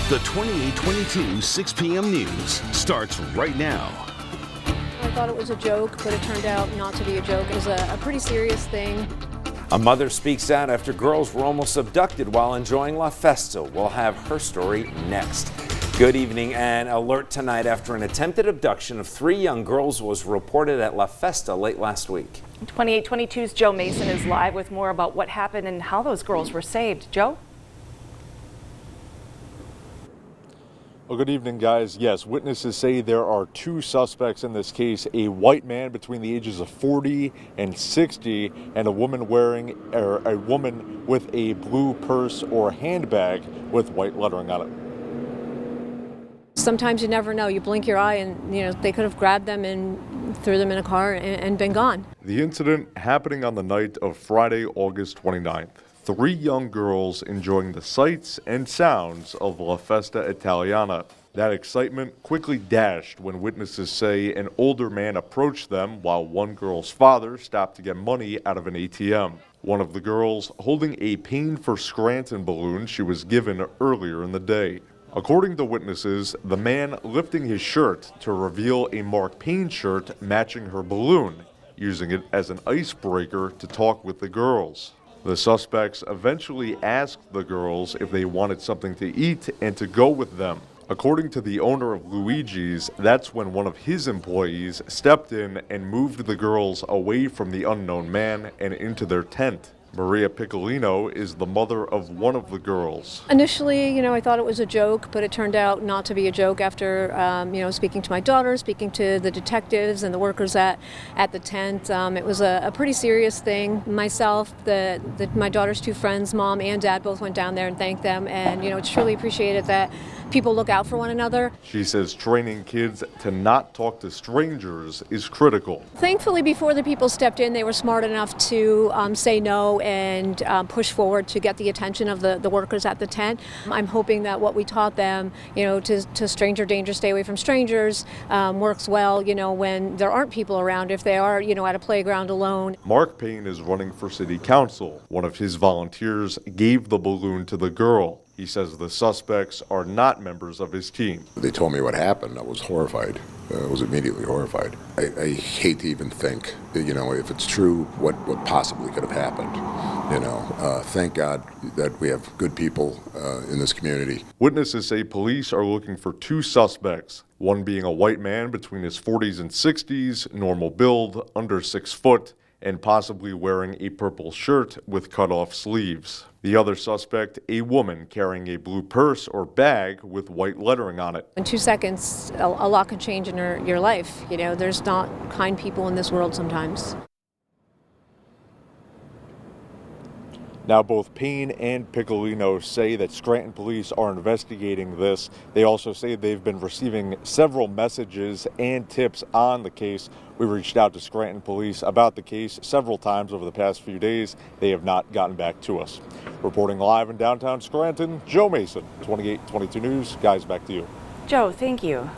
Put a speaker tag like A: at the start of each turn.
A: The 2822 6 p.m. news starts right now.
B: I thought it was a joke, but it turned out not to be a joke. It was a pretty serious thing.
C: A mother speaks out after girls were almost abducted while enjoying La Festa. We'll have her story next. Good evening. An alert tonight after an attempted abduction of 3 young girls was reported at La Festa late last week.
D: 2822's Joe Mason is live with more about what happened and how those girls were saved. Joe?
E: Well, good evening, guys. Yes, witnesses say there are 2 suspects in this case, a white man between the ages of 40 and 60 and a woman with a blue purse or handbag with white lettering on it.
B: Sometimes you never know. You blink your eye and, they could have grabbed them and threw them in a car and been gone.
E: The incident happening on the night of Friday, August 29th. 3 young girls enjoying the sights and sounds of La Festa Italiana. That excitement quickly dashed when witnesses say an older man approached them while one girl's father stopped to get money out of an ATM. One of the girls holding a Pain for Scranton balloon she was given earlier in the day. According to witnesses, the man lifting his shirt to reveal a Mark Payne shirt matching her balloon, using it as an icebreaker to talk with the girls. The suspects eventually asked the girls if they wanted something to eat and to go with them. According to the owner of Luigi's, that's when one of his employees stepped in and moved the girls away from the unknown man and into their tent. Maria Piccolino is the mother of one of the girls.
B: Initially, I thought it was a joke, but it turned out not to be a joke after, speaking to my daughter, speaking to the detectives and the workers at the tent. It was a pretty serious thing. Myself, my daughter's 2 friends, mom and dad, both went down there and thanked them. And, it's truly appreciated that people look out for one another.
E: She says training kids to not talk to strangers is critical.
B: Thankfully, before the people stepped in, they were smart enough to say no and push forward to get the attention of the workers at the tent. I'm hoping that what we taught them, to stranger danger, stay away from strangers, works well, when there aren't people around, if they are, at a playground alone.
E: Mark Payne is running for city council. One of his volunteers gave the balloon to the girl. He says the suspects are not members of his team.
F: They told me what happened. I was horrified. I was immediately horrified. I hate to even think, if it's true, what possibly could have happened. Thank God that we have good people in this community.
E: Witnesses say police are looking for 2 suspects, one being a white man between his 40s and 60s, normal build, under 6 foot, and possibly wearing a purple shirt with cut-off sleeves. The other suspect, a woman carrying a blue purse or bag with white lettering on it.
B: In 2 seconds, a lot can change in your life. There's not kind people in this world sometimes.
E: Now, both Payne and Piccolino say that Scranton police are investigating this. They also say they've been receiving several messages and tips on the case. We reached out to Scranton police about the case several times over the past few days. They have not gotten back to us. Reporting live in downtown Scranton, Joe Mason, 2822 News. Guys, back to you.
D: Joe, thank you.